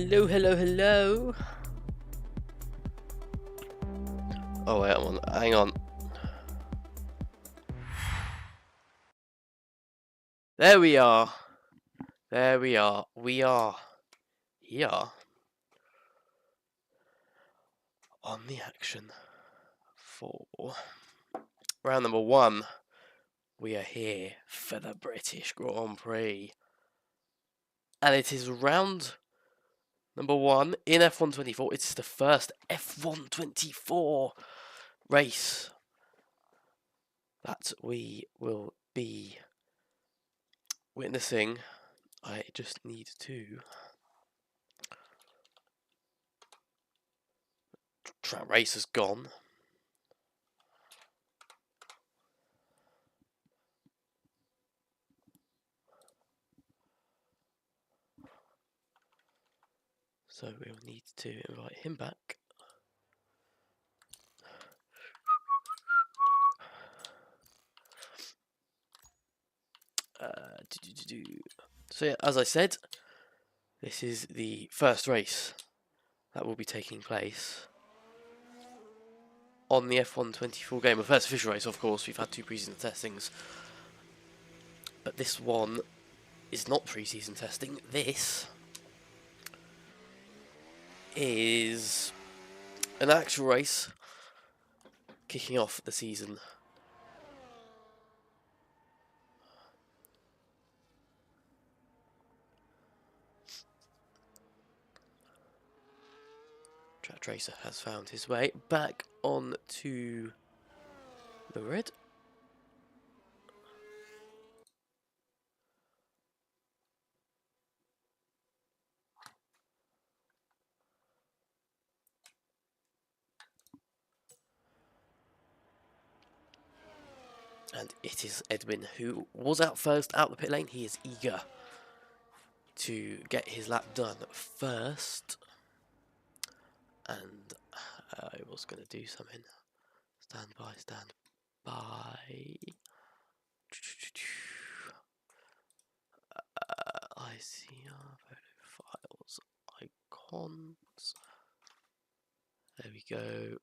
Hello, hello, hello. Oh wait, hang on. There we are. There we are. We are here on the action for round number 1. We are here for the British Grand Prix. And it is round number 1 in F124. It's the first F124 race that we will be witnessing. I just need to track race has gone. So we'll need to invite him back. So yeah, as I said, this is the first race that will be taking place on the F124 game. The first official race, of course. We've had 2 pre-season testings, but this one is not pre-season testing. This is an actual race kicking off the season. Track Tracer has found his way back onto the grid. And it is Edwin who was out first out the pit lane. He is eager to get his lap done first. And I was going to do something. Stand by, stand by. ICR, photo files, icons. There we go.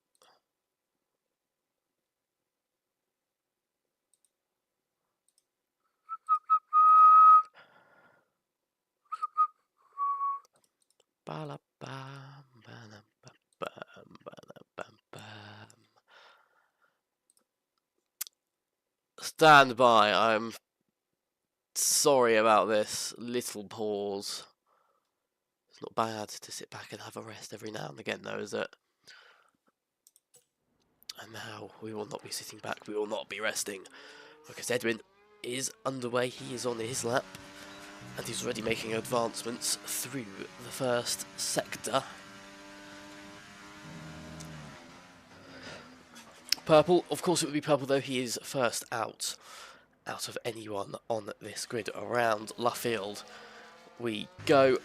Stand by. I'm sorry about this little pause. It's not bad to sit back and have a rest every now and again, though, is it? And now we will not be sitting back. We will not be resting, because Edwin is underway. He is on his lap, and he's already making advancements through the first sector. Purple, of course it would be purple, though. He is first out of anyone on this grid. Around Luffield we go,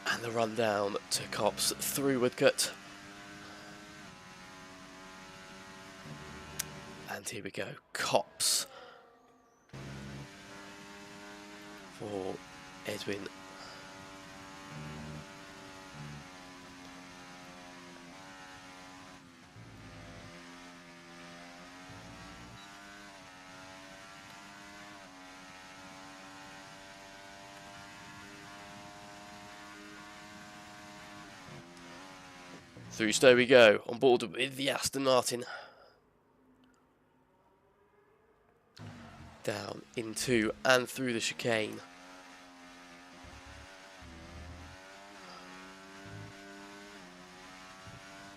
and the run down to Cops through Woodcut. And here we go, Cops for Edwin. Through Stowe we go, on board with the Aston Martin. Down into and through the chicane.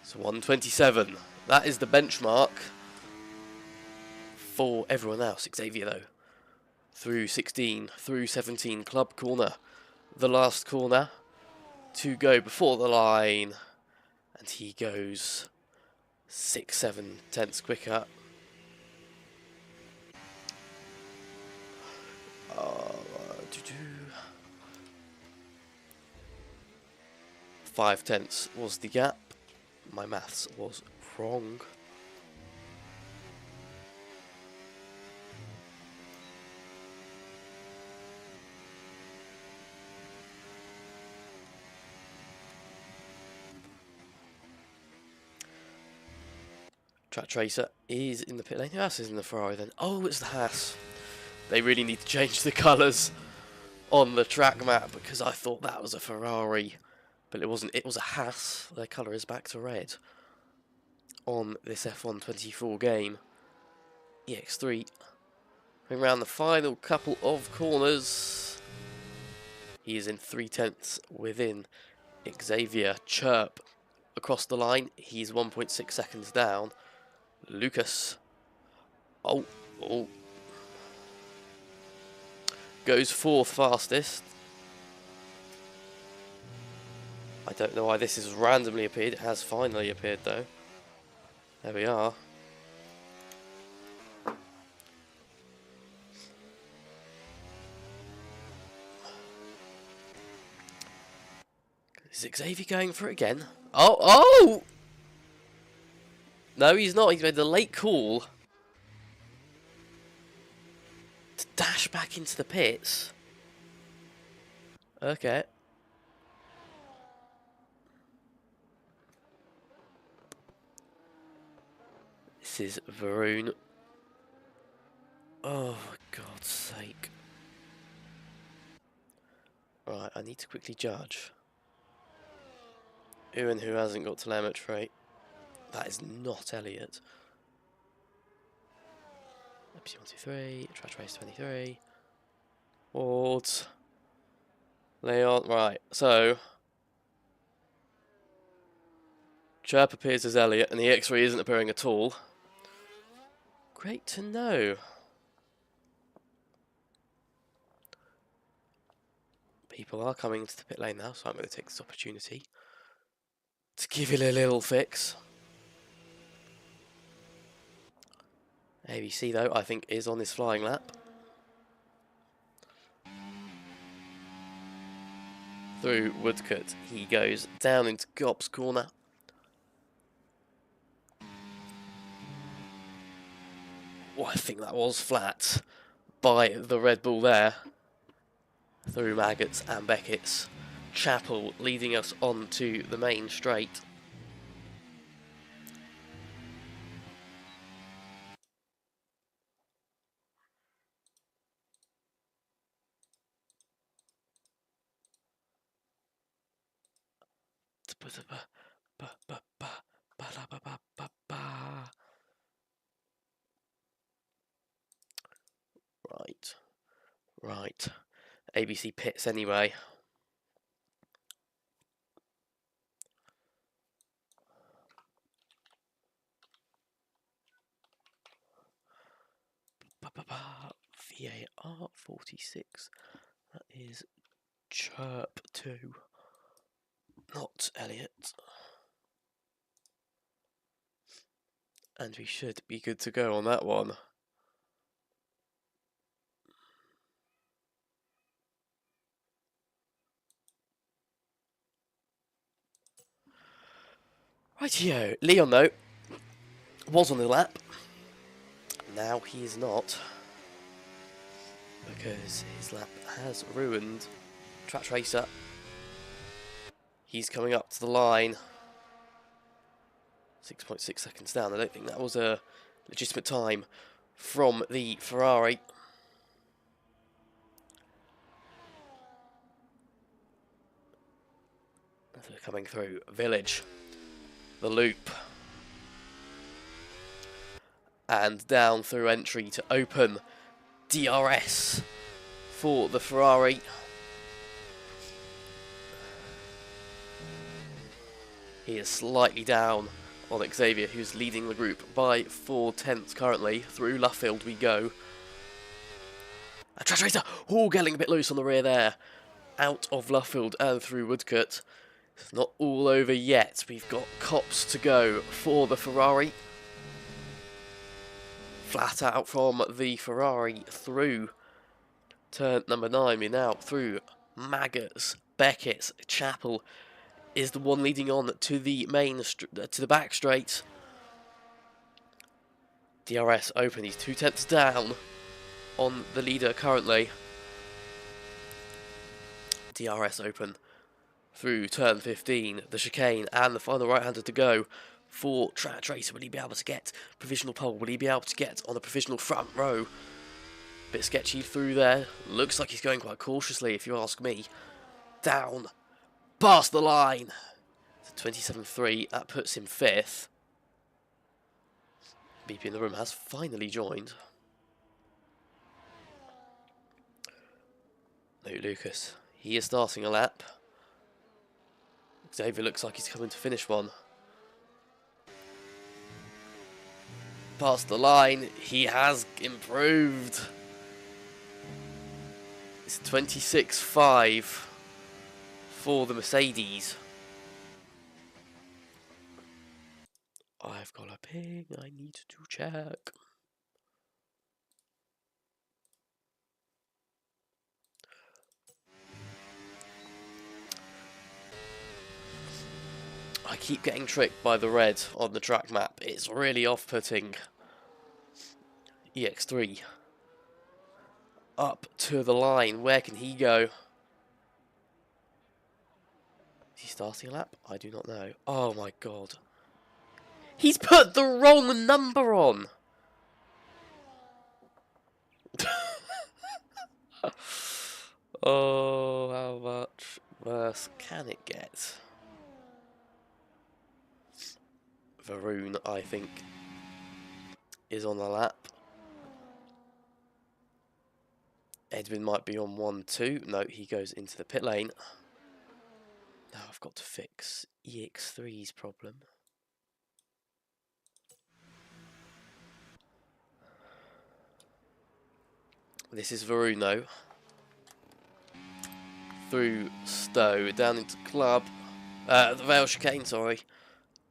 So 1:27. That is the benchmark for everyone else. Xavier, though, through 16, through 17, club corner. The last corner to go before the line. And he goes 6-7 tenths quicker. 5 tenths was the gap. My maths was wrong. Track Tracer is in the pit lane. Who else is in the Ferrari then? Oh, it's the Haas. They really need to change the colours on the track map, because I thought that was a Ferrari, but it wasn't. It was a Haas. Their colour is back to red on this F1 24 game. EX3 going around the final couple of corners. He is in 3/10 within Xavier. Chirp across the line. He's 1.6 seconds down. Lucas. Oh. Goes fourth fastest. I don't know why this has randomly appeared. It has finally appeared though. There we are. Is Xavier going for it again? Oh! No, he's not. He's made the late call to dash back into the pits. Okay. This is Varun. Oh, for God's sake. Right, I need to quickly judge. Who hasn't got telemetry? That is not Elliot. MC123, Track Race 23. Wards. Leon, right, so Chirp appears as Elliot and the X-ray isn't appearing at all. Great to know. People are coming into the pit lane now, so I'm going to take this opportunity to give it a little fix. ABC though, I think, is on his flying lap. Through Woodcut, he goes down into Gop's corner. Oh, I think that was flat by the Red Bull there. Through Maggots and Beckett's. Chapel leading us on to the main straight. Right. ABC pits anyway. VAR 46. That is Chirp 2. Not Elliot. And we should be good to go on that one. Rightio. Leon, though, was on the lap. Now he is not. Because his lap has ruined. Track Racer. He's coming up to the line. 6.6 seconds down. I don't think that was a legitimate time from the Ferrari. As we're coming through Village. The loop. And down through entry to open. DRS for the Ferrari. He is slightly down on Xavier, who's leading the group by 4/10 currently. Through Luffield we go. A Track Racer, getting a bit loose on the rear there. Out of Luffield and through Woodcut. It's not all over yet. We've got cops to go for the Ferrari. Flat out from the Ferrari through turn number 9. We're now through Maggots, Beckett's. Chapel is the one leading on to the to the back straight. DRS open. He's 2/10 down on the leader currently. DRS open through turn 15, the chicane, and the final right-hander to go for Track Tracer. Will he be able to get provisional pole? Will he be able to get on a provisional front row? Bit sketchy through there. Looks like he's going quite cautiously, if you ask me. Down, past the line. 27.3, that puts him 5th. BP in the room has finally joined. No, Lucas. He is starting a lap. Xavier looks like he's coming to finish one. Past the line, he has improved. It's 26.5 for the Mercedes. I've got a ping, I need to check. I keep getting tricked by the red on the track map. It's really off-putting. EX3. Up to the line. Where can he go? Is he starting a lap? I do not know. Oh my god. He's put the wrong number on! Oh, how much worse can it get? Varun, I think, is on the lap. Edwin might be on 1-2. No, he goes into the pit lane. Now I've got to fix EX3's problem. This is Varun though. Through Stowe, down into Club. The Vale Chicane, sorry.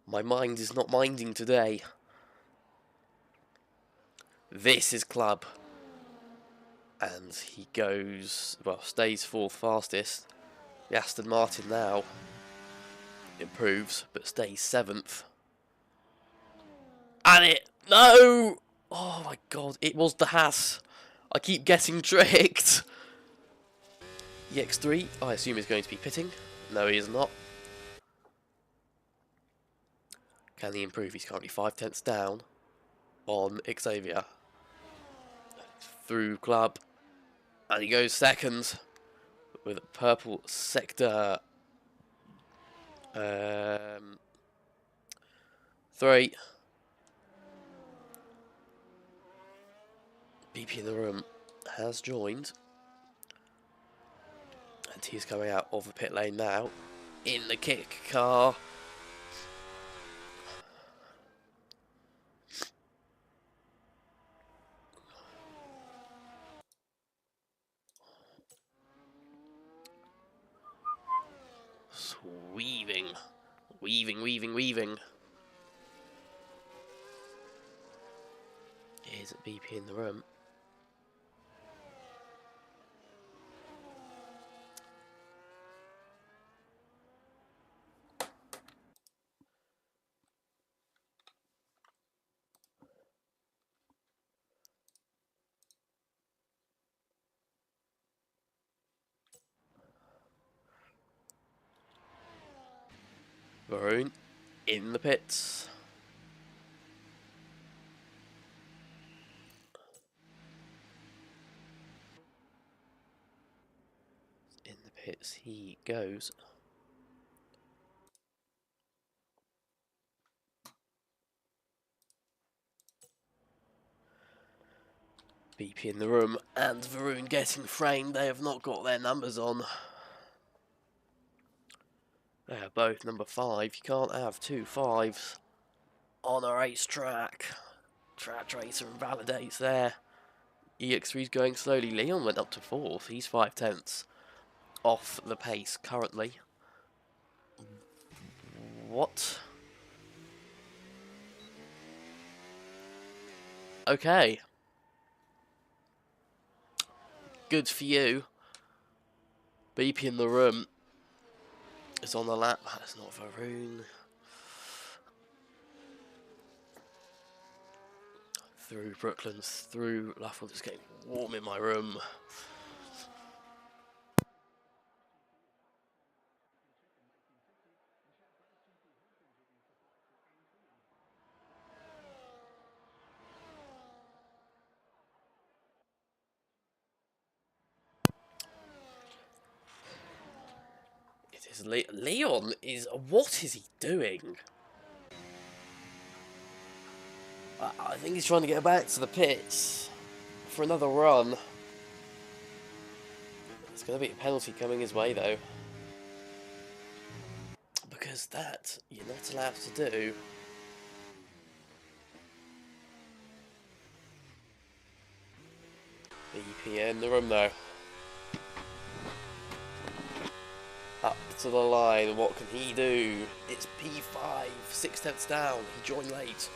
My mind is not minding today. This is Club. And he goes, well, stays 4th fastest. The Aston Martin now improves, but stays 7th. And it, no! Oh my god, it was the Haas. I keep getting tricked. EX3, I assume is going to be pitting. No, he is not. Can he improve? He's currently 5/10 down on Xavier. Through Club. And he goes 2nd with a purple sector 3. BP in the room has joined. And he's coming out of the pit lane now. In the kick car. Weaving. Weaving, weaving, weaving. Here's BP in the room. Varun in the pits. In the pits he goes. BP in the room and Varun getting framed. They have not got their numbers on. They are both number 5. You can't have 2 5s on a racetrack. Track Tracer invalidates there. EX3's going slowly. Leon went up to 4th. He's 5/10 off the pace currently. What? Okay. Good for you. BP in the room is on the lap. That's not Varun. Through Brooklands, through Luffield. It's getting warm in my room. Because Leon is... What is he doing? I think he's trying to get back to the pits for another run. There's going to be a penalty coming his way, though. Because that you're not allowed to do. BP in the room, though. Up to the line, what can he do? It's P5, 6/10 down, he joined late.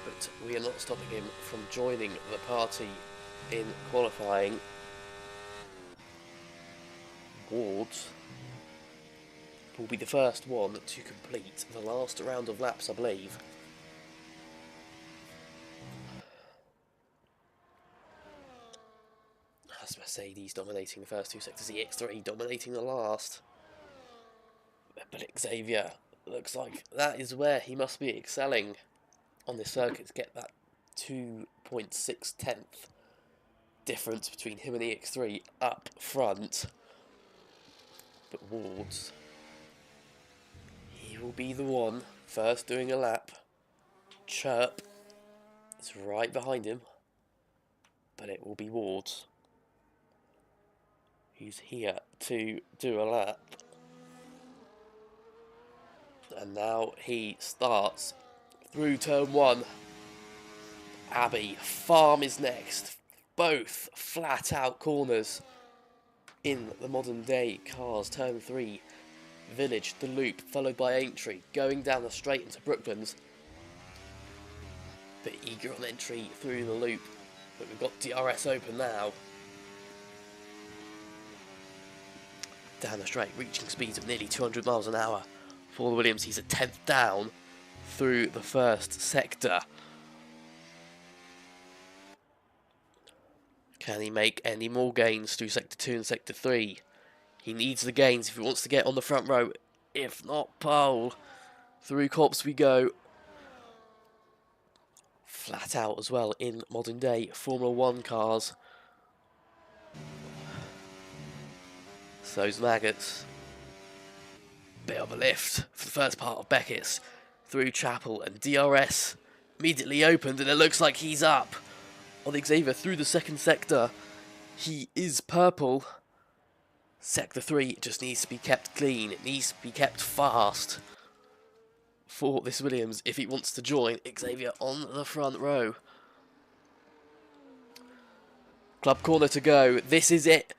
But we are not stopping him from joining the party in qualifying. Wards will be the first one to complete the last round of laps, I believe. That's Mercedes dominating the first two sectors, EX3 dominating the last. But Xavier looks like that is where he must be excelling on this circuit to get that 2.6 difference between him and EX3 up front. But Wards, he will be the one first doing a lap. Chirp is right behind him, but it will be Wards. He's here to do a lap. And now he starts through turn 1. Abbey, Farm is next. Both flat out corners in the modern day cars. Turn 3, Village, the loop, followed by Aintree, going down the straight into Brooklands. Bit eager on entry through the loop, but we've got DRS open now. Down the straight, reaching speeds of nearly 200 miles an hour. For the Williams, he's a 10th down through the first sector. Can he make any more gains through Sector 2 and Sector 3? He needs the gains if he wants to get on the front row. If not, pole. Through Corps we go. Flat out as well in modern day Formula 1 cars. Those maggots. Bit of a lift for the first part of Beckett's through Chapel, and DRS immediately opened, and it looks like he's up on Xavier through the second sector. He is purple. Sector 3 just needs to be kept clean. It needs to be kept fast for this Williams if he wants to join Xavier on the front row. Club corner to go. This is it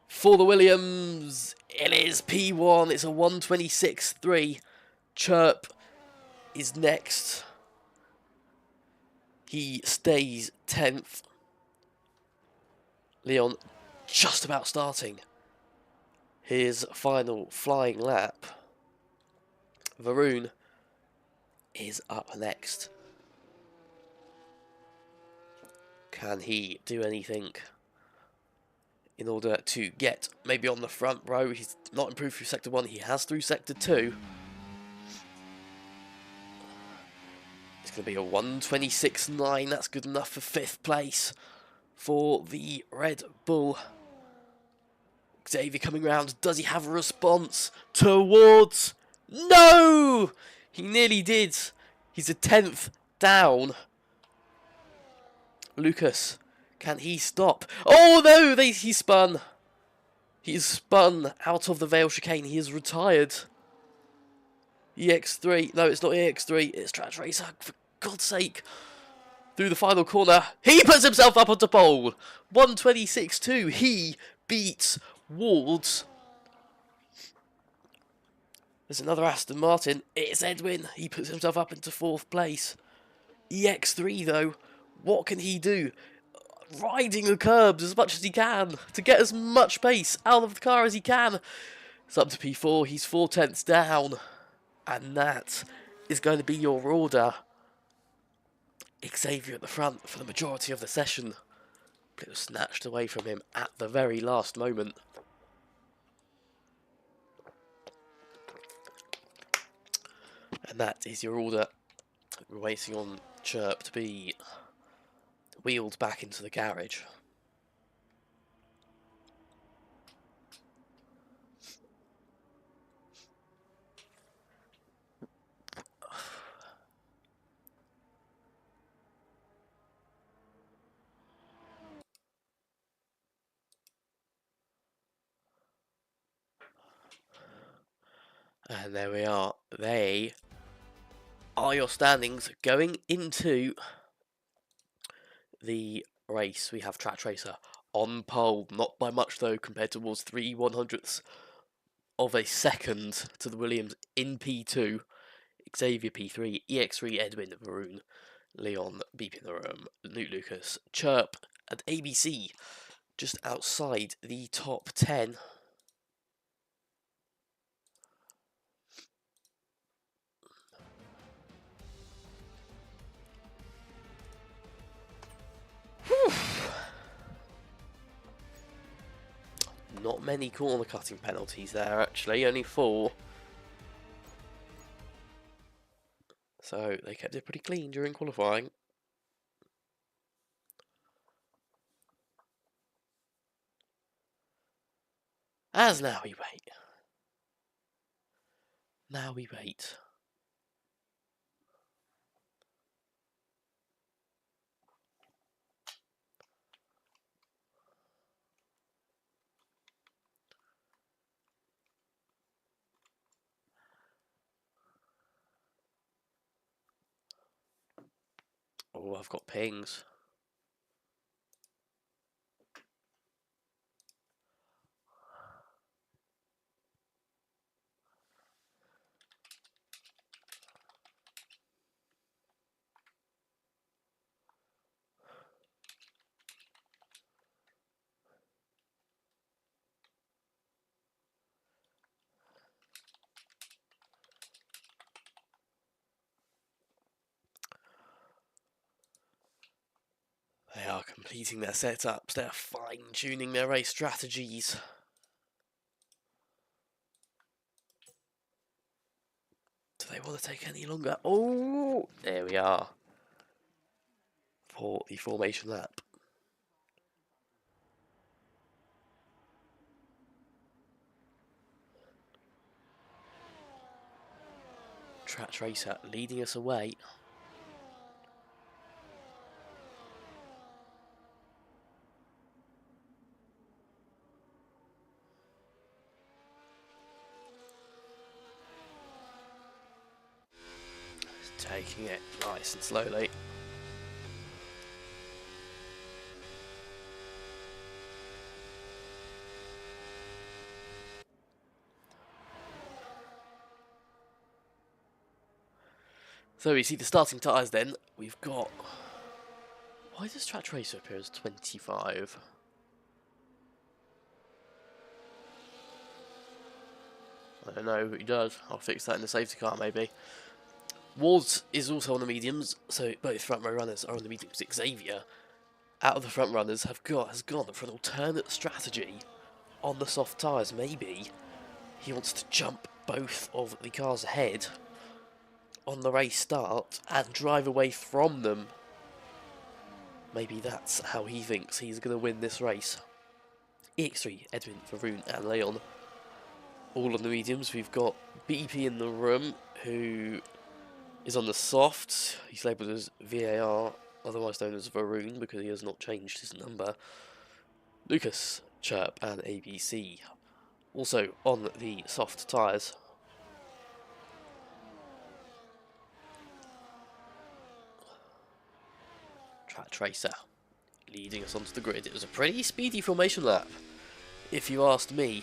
for the Williams. It is P1. It's a 1:26.3. Chirp is next. He stays 10th. Leon just about starting his final flying lap. Varun is up next. Can he do anything in order to get maybe on the front row? He's not improved through Sector 1, he has through Sector 2. It's going to be a 1:26.9, that's good enough for 5th place for the Red Bull. Xavier coming round, does he have a response towards? No! He nearly did. He's a 10th down. Lucas, can he stop? Oh no, he spun. He is spun out of the Vale chicane. He is retired. EX3, no, it's not EX3, it's Trash Racer, for God's sake. Through the final corner, he puts himself up onto pole. 1:26.2, he beats Wards. There's another Aston Martin, it's Edwin, he puts himself up into 4th place. EX3 though, what can he do? Riding the curbs as much as he can to get as much pace out of the car as he can. It's up to P4, he's 4/10 down. And that is going to be your order. Xavier at the front for the majority of the session. But it was snatched away from him at the very last moment. And that is your order. We're waiting on Chirp to be wheeled back into the garage. And there we are. They are your standings going into the race. We have Track Tracer on pole, not by much though, compared towards 3/100ths of a second to the Williams in P2. Xavier P3, EX3 Edwin Varun, Leon Beep in the room, Newt Lucas, Chirp, and ABC just outside the top 10. Whew. Not many corner cutting penalties there actually, only 4. So they kept it pretty clean during qualifying. As now we wait. Now we wait. Oh, I've got pings. They are completing their setups, they're fine-tuning their race strategies. Do they want to take any longer? Oh, there we are. For the formation lap. Track Tracer leading us away. Taking it nice and slowly. So we see the starting tyres then. We've got... Why does Track Tracer appear as 25? I don't know, but he does. I'll fix that in the safety car maybe. Wards is also on the mediums, so both front row runners are on the mediums. Xavier, out of the front runners, has gone for an alternate strategy on the soft tyres. Maybe he wants to jump both of the cars ahead on the race start and drive away from them. Maybe that's how he thinks he's going to win this race. EX3, Edwin, Varun and Leon, all on the mediums. We've got BP in the room, who is on the softs. He's labelled as VAR, otherwise known as Varun, because he has not changed his number. Lucas, Chirp and ABC, also on the soft tyres. Track Tracer leading us onto the grid. It was a pretty speedy formation lap, if you asked me.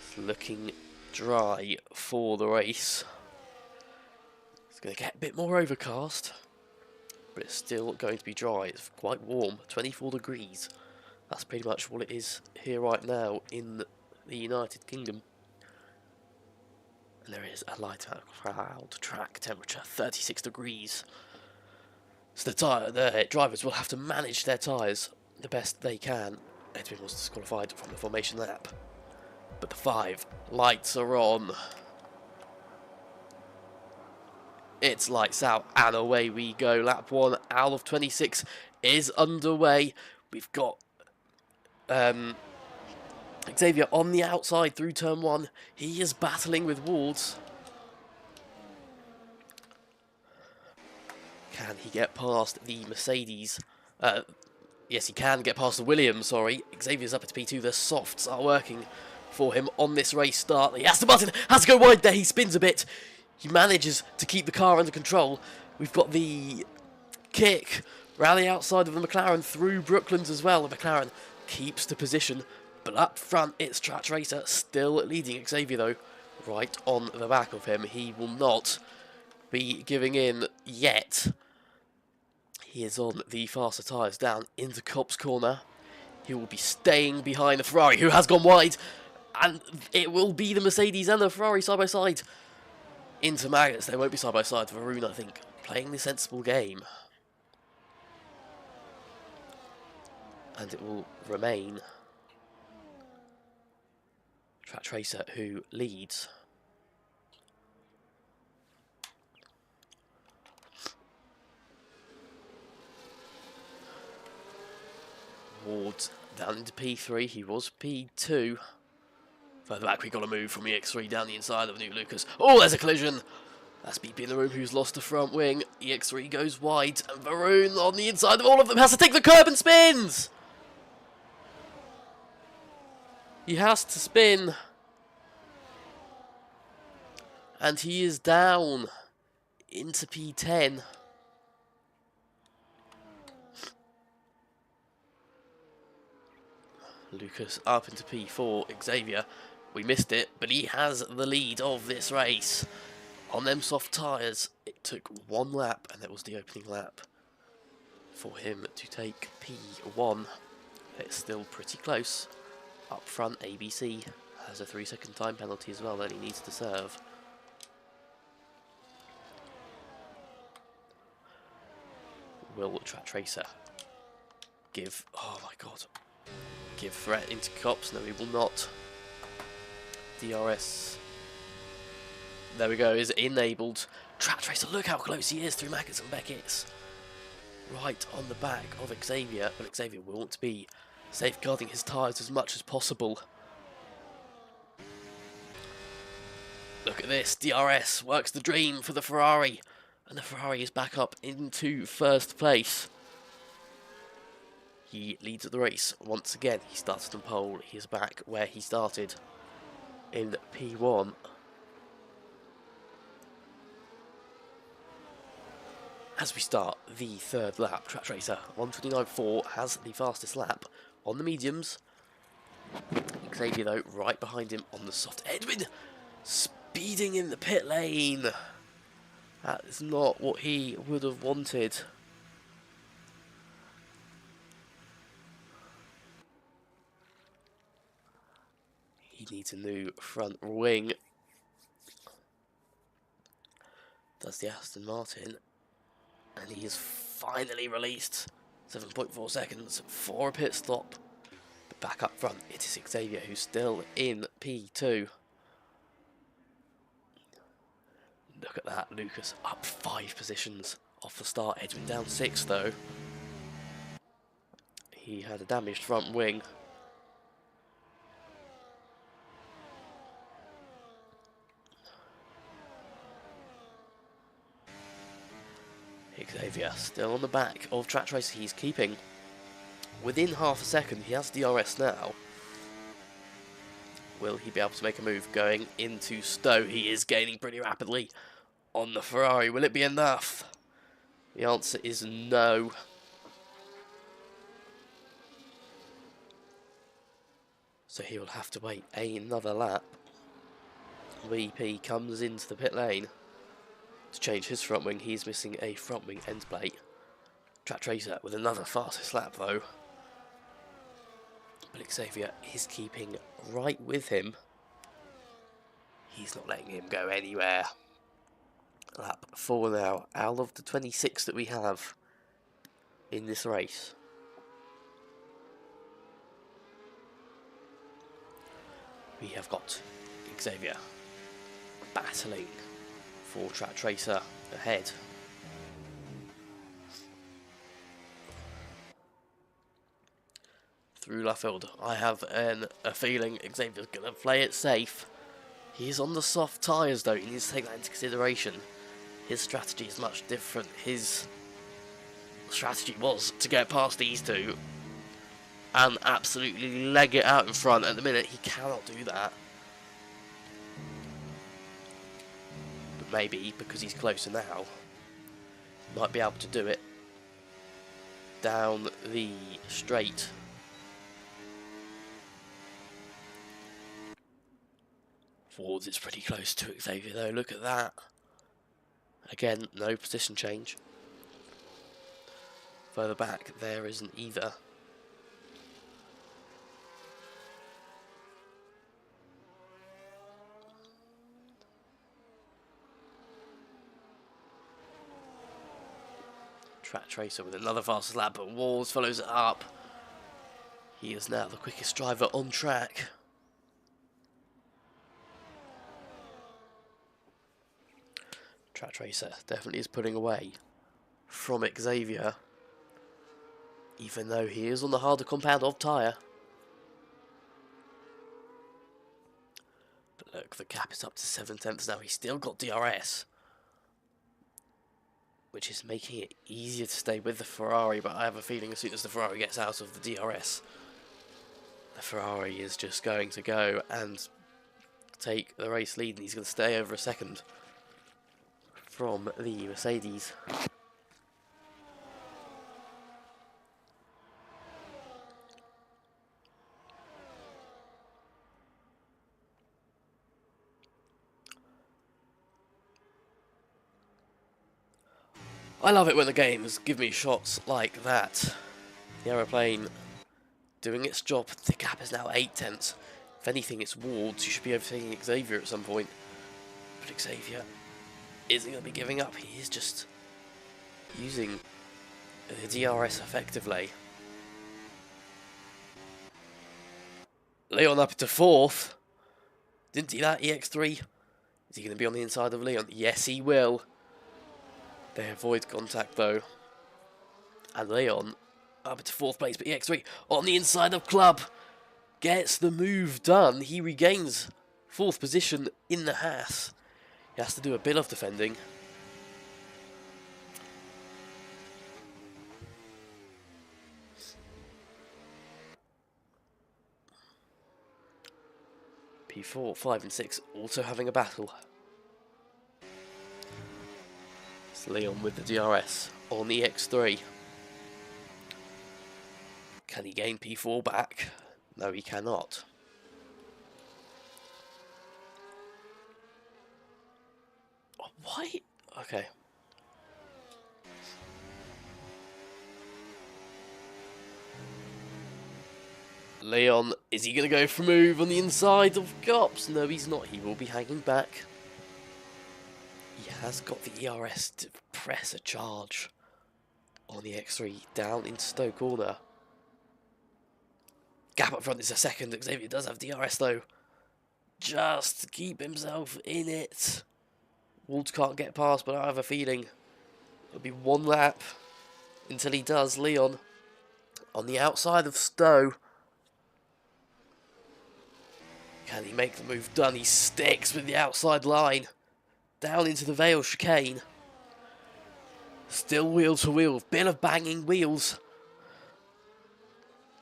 It's looking dry for the race. It's going to get a bit more overcast, but it's still going to be dry. It's quite warm, 24 degrees. That's pretty much what it is here right now in the United Kingdom. And there is a light cloud track temperature, 36 degrees. So the drivers will have to manage their tyres the best they can. Edwin was disqualified from the formation lap, but the 5 lights are on. It's lights out and away we go. Lap 1 out of 26 is underway. We've got Xavier on the outside through turn 1. He is battling with Wards. Can he get past the Mercedes? Yes, he can get past the Williams, sorry. Xavier's up at P2. The softs are working for him on this race start. He has to button, has to go wide there, he spins a bit. He manages to keep the car under control. We've got the kick rally outside of the McLaren through Brooklands as well. The McLaren keeps the position, but up front it's Track Racer still leading Xavier though, right on the back of him. He will not be giving in yet. He is on the faster tyres down into Copse Corner. He will be staying behind the Ferrari, who has gone wide, and it will be the Mercedes and the Ferrari side by side. Into Magnus, they won't be side by side. Varun, I think, playing the sensible game. And it will remain Track Racer who leads. Ward down into P3, he was P2. Further back, we got a move from EX3 down the inside of New Lucas. Oh, there's a collision. That's BP in the room who's lost the front wing. EX3 goes wide, and Varun on the inside of all of them has to take the curb and spins. He has to spin. And he is down into P10. Lucas up into P4. Xavier, we missed it, but he has the lead of this race. On them soft tyres, it took one lap, and that was the opening lap for him to take P1. It's still pretty close. Up front, ABC has a 3-second time penalty as well that he needs to serve. Will Track Racer give... Oh my god. Give threat into Cops? No, he will not. DRS. There we go, is enabled. Track Racer, look how close he is through Mackets and Beckett's. Right on the back of Xavier, but Xavier will want to be safeguarding his tyres as much as possible. Look at this, DRS works the dream for the Ferrari, and the Ferrari is back up into first place. He leads the race once again. He started on pole. He is back where he started in P1. As we start the third lap, Track Racer 1:29.4 has the fastest lap on the mediums. Xavier though right behind him on the soft. Edwin speeding in the pit lane. That is not what he would have wanted. He needs a new front wing. Does the Aston Martin. And he is finally released. 7.4 seconds for a pit stop. But back up front, it is Xavier who's still in P2. Look at that, Lucas up 5 positions off the start. Edwin down 6 though. He had a damaged front wing. Xavier still on the back of Track Racer. He's keeping within half a second. He has DRS now. Will he be able to make a move going into Stowe? He is gaining pretty rapidly on the Ferrari. Will it be enough? The answer is no. So he will have to wait another lap. VP comes into the pit lane to change his front wing. He's missing a front wing end plate. Track Racer with another fastest lap though. But Xavier is keeping right with him. He's not letting him go anywhere. Lap 4 now, out of the 26 that we have in this race. We have got Xavier battling for Track Racer ahead. Through Luffield, I have a feeling Xavier's going to play it safe. He's on the soft tyres though, he needs to take that into consideration. His strategy is much different. His strategy was to get past these two and absolutely leg it out in front. At the minute, he cannot do that. But maybe, because he's closer now, he might be able to do it down the straight. Wards is pretty close to Xavier though, look at that. Again, no position change. Further back, there isn't either. Track Tracer with another fast lap, but Wards follows it up. He is now the quickest driver on track. Track Tracer definitely is pulling away from Xavier, even though he is on the harder compound of tyre. But look, the gap is up to 7/10 now. He's still got DRS, which is making it easier to stay with the Ferrari, but I have a feeling as soon as the Ferrari gets out of the DRS, the Ferrari is just going to go and take the race lead, and he's going to stay over a second from the Mercedes. I love it when the games give me shots like that. The aeroplane doing its job. The gap is now 8/10. If anything, it's Wards. You should be overtaking Xavier at some point. But Xavier isn't going to be giving up. He is just using the DRS effectively. Leon up into 4th. Didn't see that, EX3. Is he going to be on the inside of Leon? Yes, he will. They avoid contact though. And Leon up into 4th place, but EX3 on the inside of Club. Gets the move done. He regains 4th position in the Haas. He has to do a bit of defending. P4, 5 and 6 also having a battle. It's Leon with the DRS on the X3. Can he gain P4 back? No, he cannot. Oh, why? Okay. Leon, is he going to go for a move on the inside of Gops? No, he's not. He will be hanging back. He has got the ERS to press a charge on the X3 down into Stowe corner. Gap up front is a second. Xavier does have DRS though. Just to keep himself in it. Waltz can't get past, but I have a feeling it'll be one lap until he does. Leon on the outside of Stowe. Can he make the move done? He sticks with the outside line. Down into the Vale chicane. Still wheel to wheel. Bit of banging wheels.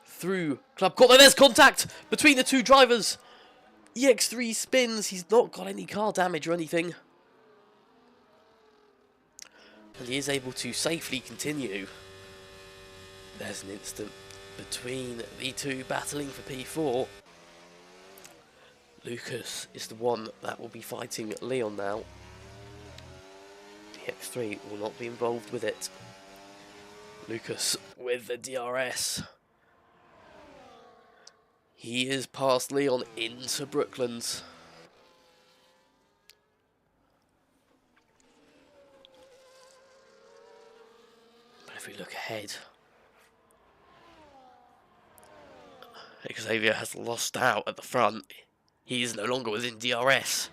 Through Club Corner. There's contact between the two drivers. EX3 spins. He's not got any car damage or anything. And he is able to safely continue. There's an instant between the two battling for P4. Lucas is the one that will be fighting Leon now. The X3 will not be involved with it. Lucas with the DRS. He is past Leon into Brooklands. But if we look ahead, Xavier has lost out at the front. He is no longer within DRS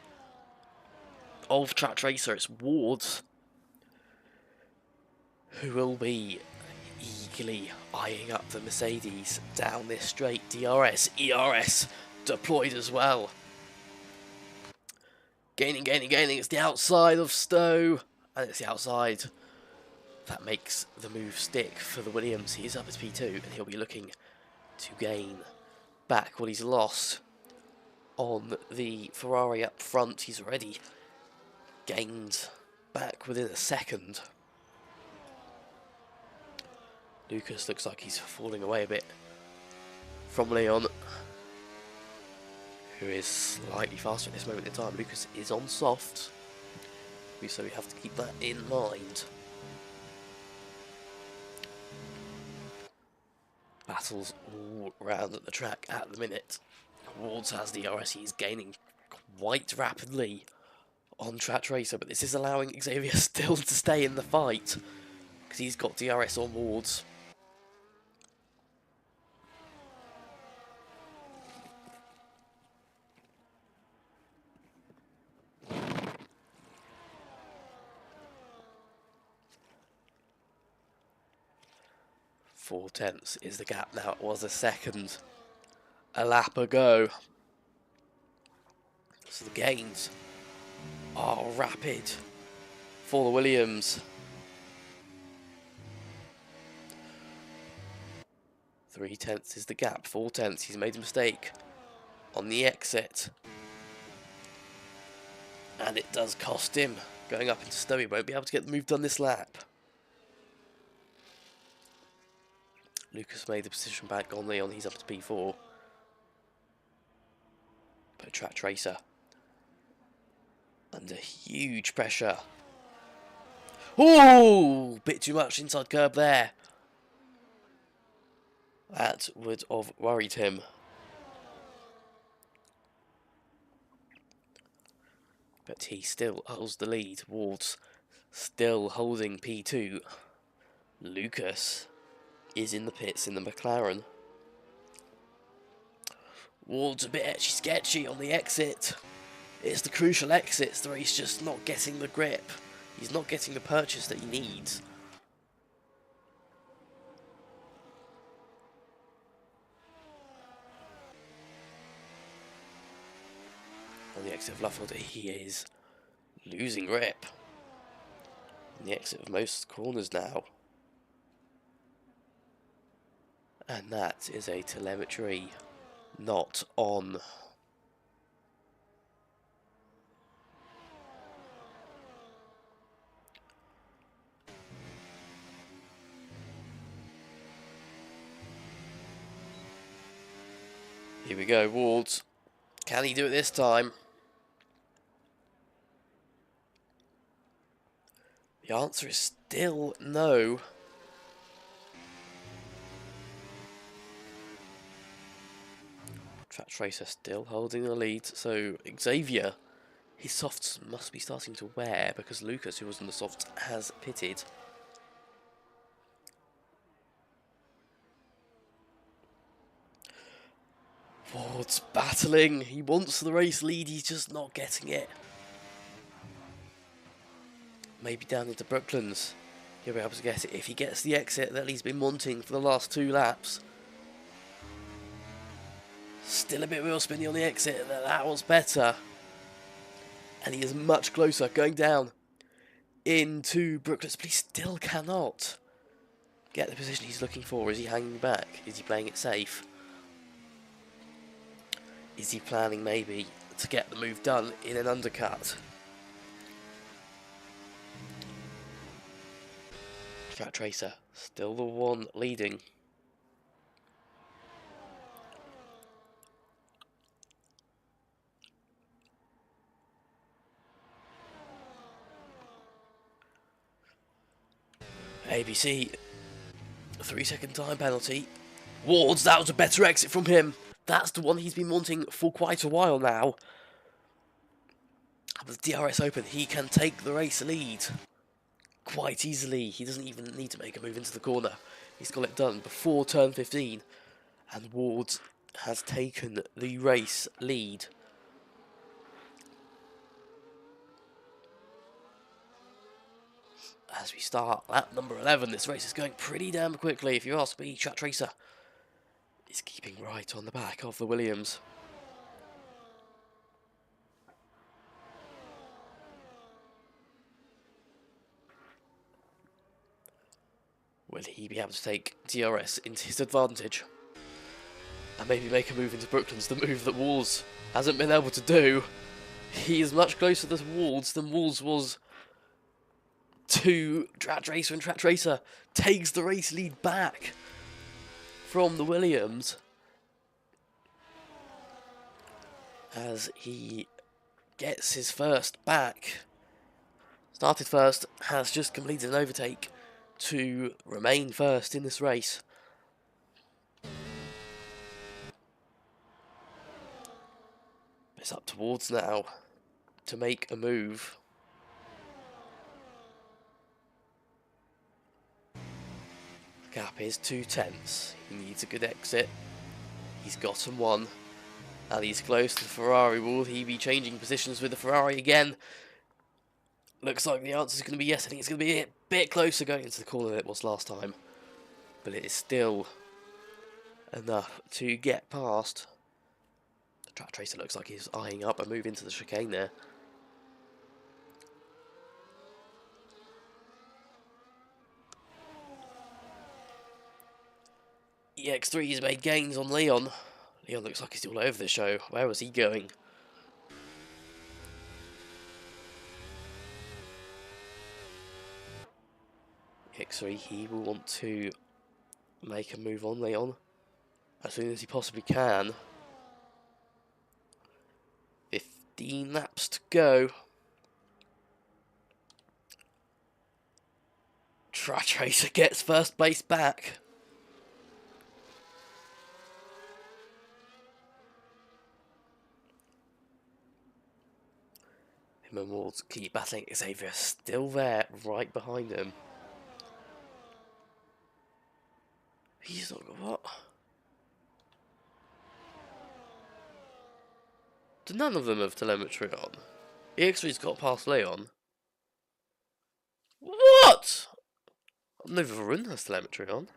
of Track Tracer. It's Wards who will be eagerly eyeing up the Mercedes down this straight. DRS, ERS deployed as well. Gaining. It's the outside of Stowe, and it's the outside that makes the move stick for the Williams. He is up as P2, and he'll be looking to gain back what he's lost on the Ferrari up front. He's already gained back within a second. Lucas looks like he's falling away a bit from Leon, who is slightly faster at this moment in time. Lucas is on soft, so we have to keep that in mind. Battles all round at the track at the minute. Wards has DRS, he's gaining quite rapidly on Track Tracer, but this is allowing Xavier still to stay in the fight, because he's got DRS on Wards. Four tenths is the gap now. It was a second a lap ago. So the gains are rapid for the Williams. 3 tenths is the gap. 4 tenths. He's made a mistake on the exit, and it does cost him. Going up into Snowy, won't be able to get the move done this lap. Lucas made the position back on Leon, he's up to P4. But Track Tracer under huge pressure. Ooh, bit too much inside curb there. That would have worried him. But he still holds the lead. Wards still holding P2. Lucas is in the pits in the McLaren. Ward's a bit etchy sketchy on the exit. It's the crucial exits where he's just not getting the grip. He's not getting the purchase that he needs. On the exit of Luffield, he is losing grip. On the exit of most corners now. And that is a telemetry not on. Here we go, Wards. Can he do it this time? The answer is still no. Track Tracer still holding the lead, so Xavier, his softs must be starting to wear because Lucas, who was on the softs, has pitted. Ward's battling, he wants the race lead, he's just not getting it. Maybe down into Brooklands, he'll be able to get it if he gets the exit that he's been wanting for the last 2 laps. Still a bit wheel spinny on the exit, that was better. And he is much closer, going down into Brooklands, but he still cannot get the position he's looking for. Is he hanging back? Is he playing it safe? Is he planning maybe to get the move done in an undercut? Track Tracer, still the one leading. ABC, 3-second time penalty. Wards, that was a better exit from him. That's the one he's been wanting for quite a while now. With DRS open, he can take the race lead quite easily. He doesn't even need to make a move into the corner. He's got it done before turn 15. And Wards has taken the race lead. As we start lap number 11, this race is going pretty damn quickly, if you ask me. Track Tracer is keeping right on the back of the Williams. Will he be able to take DRS into his advantage? and maybe make a move into Brooklands, the move that Walls hasn't been able to do. He is much closer to Walls than Walls was to Track Racer, and Track Racer takes the race lead back from the Williams as he gets his first back. Started first, has just completed an overtake to remain first in this race. It's up towards now to make a move. The gap is 2/10. He needs a good exit. He's gotten one. And he's close to the Ferrari. Will he be changing positions with the Ferrari again? Looks like the answer is going to be yes. I think it's going to be a bit closer going into the corner than it was last time. But it is still enough to get past. The Track Racer looks like he's eyeing up a move into the chicane there. EX3 has made gains on Leon. Leon looks like he's all over the show. Where was he going? EX3, he will want to make a move on Leon as soon as he possibly can. 15 laps to go. Track Racer gets first place back. Him and Walls keep battling. Xavier still there, right behind him. He's not got what? Do none of them have telemetry on? EX3's got past Leon. What? Nova Varun has telemetry on.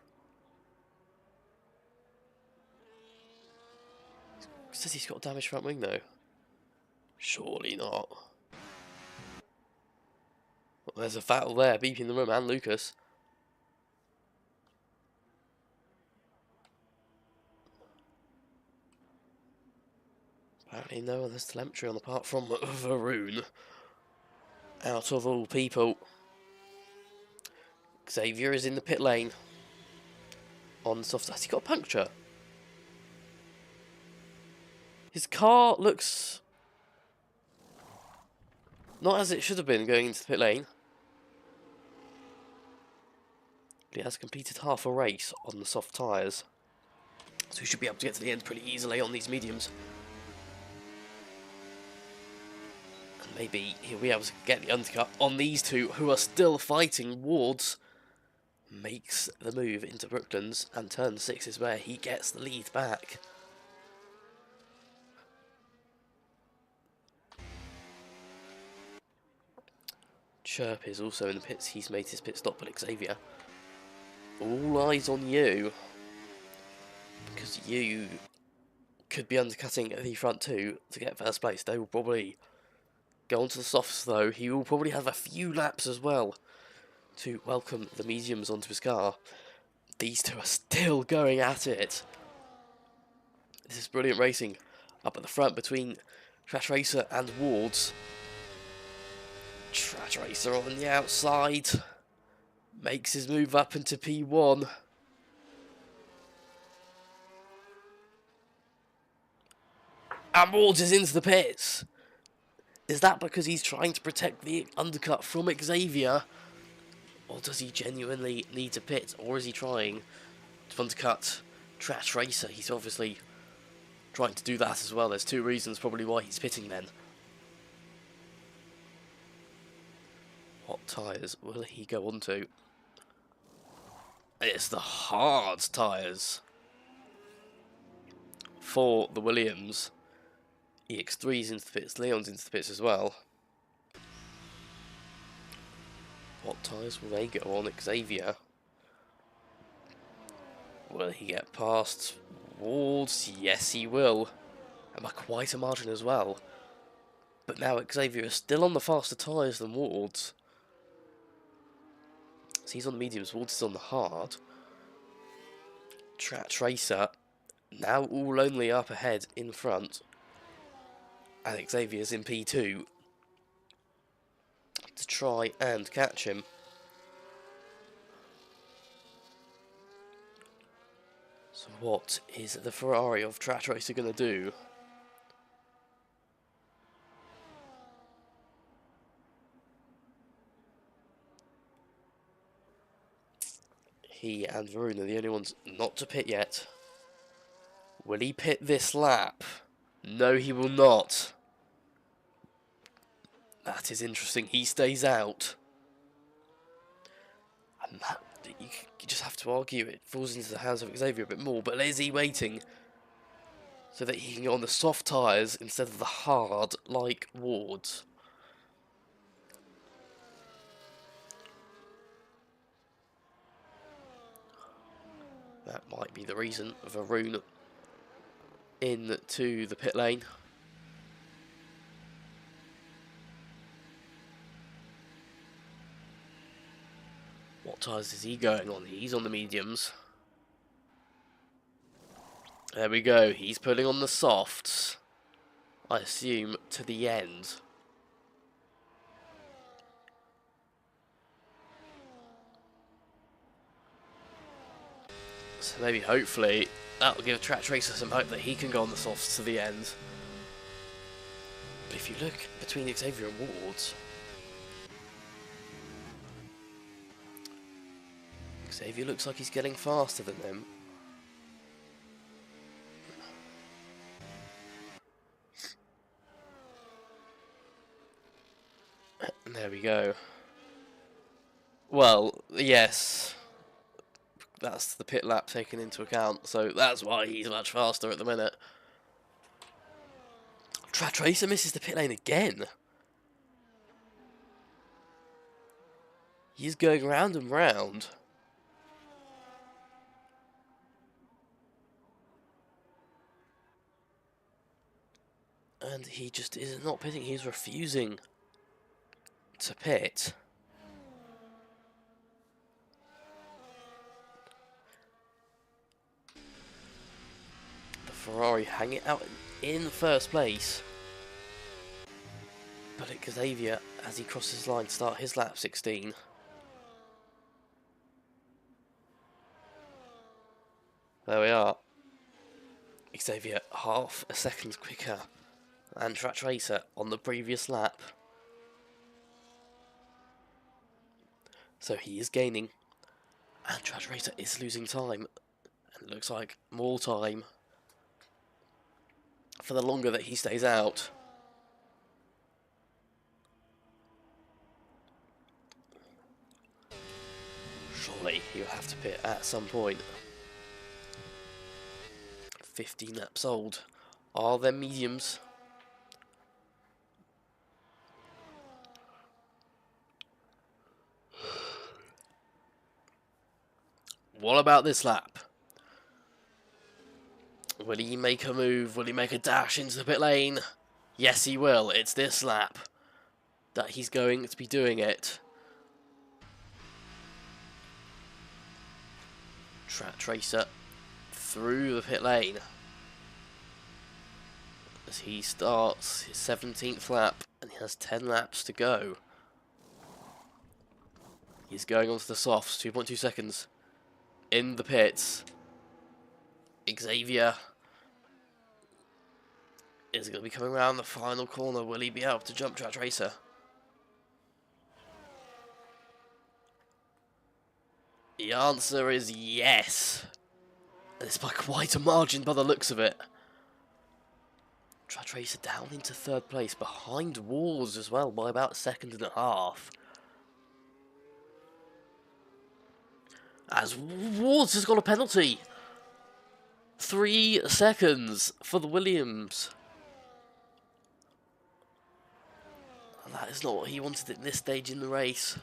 It says he's got a damaged front wing though. Surely not. Well, there's a Vattel there, beeping the room, and Lucas. Apparently no one has telemetry on apart from Varun. Out of all people. Xavier is in the pit lane. On soft. Has he got a puncture? His car looks not as it should have been going into the pit lane. But he has completed half a race on the soft tyres. So he should be able to get to the end pretty easily on these mediums. And maybe he'll be able to get the undercut on these two who are still fighting. Wards makes the move into Brooklands, and turn 6 is where he gets the lead back. Chirp is also in the pits. He's made his pit stop, but Xavier, all eyes on you, because you could be undercutting the front two to get first place. They will probably go onto the softs though. He will probably have a few laps as well to welcome the mediums onto his car. These two are still going at it. This is brilliant racing up at the front between Track Racer and Wards. Track Racer on the outside makes his move up into P1. And Wards is into the pits. Is that because he's trying to protect the undercut from Xavier? Or does he genuinely need to pit? Or is he trying to undercut Track Racer? He's obviously trying to do that as well. There's two reasons probably why he's pitting then. What tyres will he go on to? It's the hard tyres for the Williams. EX3's into the pits, Leon's into the pits as well. What tyres will they go on? Xavier, will he get past Wards? Yes, he will. And by quite a margin as well. But now Xavier is still on the faster tyres than Wards. So he's on the mediums, Wards is on the hard. Track Racer now all only up ahead in front. And Xavier's in P2 to try and catch him. So what is the Ferrari of Track Racer going to do? He and Varun are the only ones not to pit yet. Will he pit this lap? No, he will not. That is interesting. He stays out. And that, you just have to argue it falls into the hands of Xavier a bit more. But is he waiting so that he can get on the soft tyres instead of the hard, like Ward's? That might be the reason. Varun into the pit lane. What tyres is he going on? He's on the mediums. There we go. He's putting on the softs. I assume to the end. So maybe, hopefully, that'll give Track Racer some hope that he can go on the softs to the end. But if you look between Xavier and Ward's, Xavier looks like he's getting faster than them. There we go. Well, yes. That's the pit lap taken into account, so that's why he's much faster at the minute. Track Racer misses the pit lane again. He's going round and round. And he just is not pitting, he's refusing to pit. The Ferrari hanging out in first place. But Xavier, as he crosses the line, start his lap 16. There we are. Xavier half a second quicker than Track Racer on the previous lap. So he is gaining, and Track Racer is losing time. And it looks like more time for the longer that he stays out. Surely he'll have to pit at some point. 15 laps old. Are there mediums? What about this lap? Will he make a move? Will he make a dash into the pit lane? Yes, he will. It's this lap that he's going to be doing it. Track Racer through the pit lane as he starts his 17th lap, and he has 10 laps to go. He's going onto the softs, 2.2 seconds in the pits. Xavier is going to be coming around the final corner. Will he be able to jump Track Racer? The answer is yes. And it's by quite a margin by the looks of it. Track Racer down into third place, behind Wars as well by about a second and a half. As Wars has got a penalty. 3 seconds for the Williams. And that is not what he wanted at this stage in the race.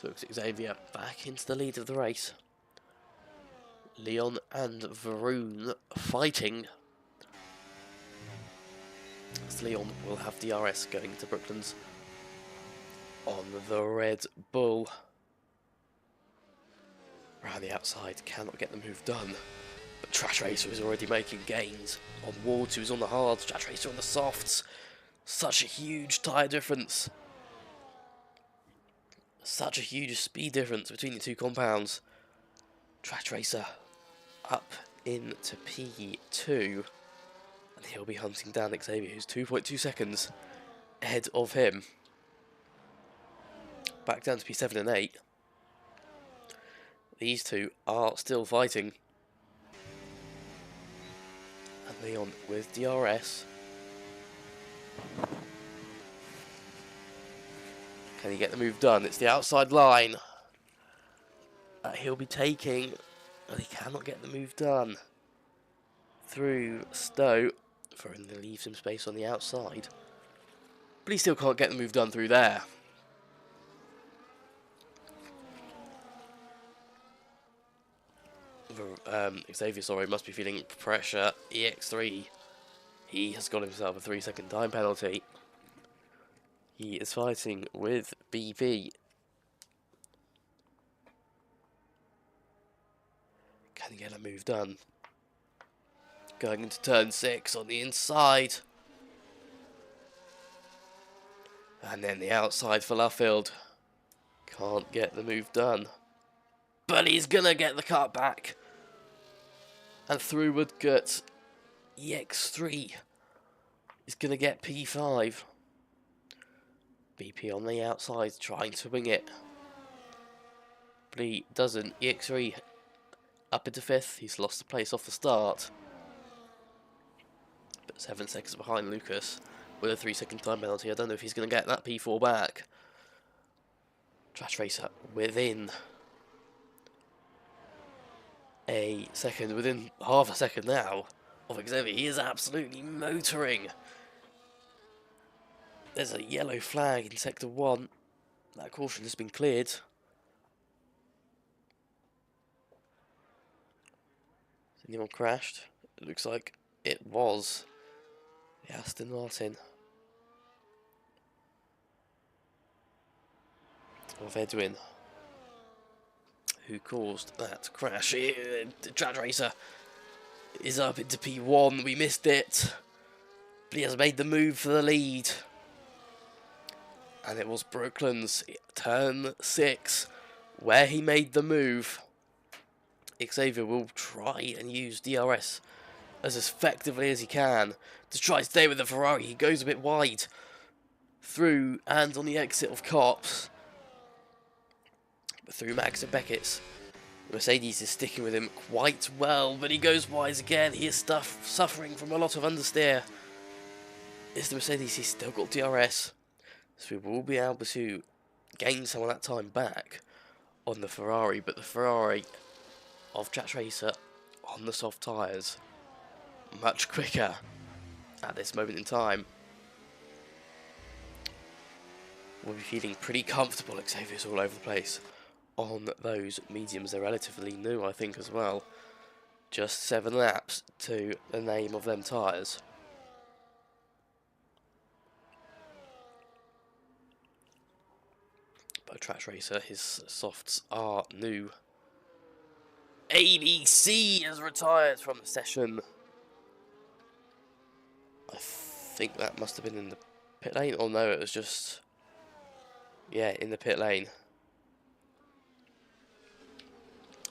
So it's Xavier back into the lead of the race. Leon and Varun fighting. As Leon will have DRS going to Brooklands on the Red Bull. Around the outside, cannot get the move done. But Trash Racer is already making gains. On Wards, who's on the hards, Trash Racer on the softs. Such a huge tyre difference. Such a huge speed difference between the two compounds. Trash Racer up into P2. And he'll be hunting down Xavier, who's 2.2 seconds ahead of him. Back down to P7 and 8. These two are still fighting. And Leon with DRS. Can he get the move done? It's the outside line that he'll be taking. And he cannot get the move done. Through Stowe. For him to leave some space on the outside. But he still can't get the move done through there. Xavier, sorry, must be feeling pressure. EX3, he has got himself a 3-second time penalty. He is fighting with BP. Can he get a move done? Going into turn 6 on the inside. And then the outside for Luffield. Can't get the move done. But he's gonna get the cut back. And through Woodgut, EX3 is gonna get P5. BP on the outside trying to wing it. But he doesn't. EX3 up into 5th. He's lost the place off the start. But 7 seconds behind Lucas with a 3-second time penalty. I don't know if he's going to get that P4 back. Trash Racer within a second, within half a second now of Xavier. He is absolutely motoring. There's a yellow flag in Sector 1. That caution has been cleared. Has anyone crashed? It looks like it was the Aston Martin of Edwin who caused that crash. Trash Racer is up into P1. We missed it, but he has made the move for the lead. And it was Brooklyn's turn 6 where he made the move. Xavier will try and use DRS as effectively as he can to try to stay with the Ferrari. He goes a bit wide through and on the exit of Cops. But through Max and Beckett's, Mercedes is sticking with him quite well, but he goes wide again. He is suffering from a lot of understeer. It's the Mercedes, he's still got DRS. So we will be able to gain some of that time back on the Ferrari, but the Ferrari of Trash Racer on the soft tyres much quicker at this moment in time. We'll be feeling pretty comfortable. Xavier's all over the place on those mediums. They're relatively new, I think, as well. Just 7 laps to the name of them tyres. But Trash Racer, his softs are new. ABC has retired from the session. I think that must have been in the pit lane. Oh no, it was just... yeah, in the pit lane.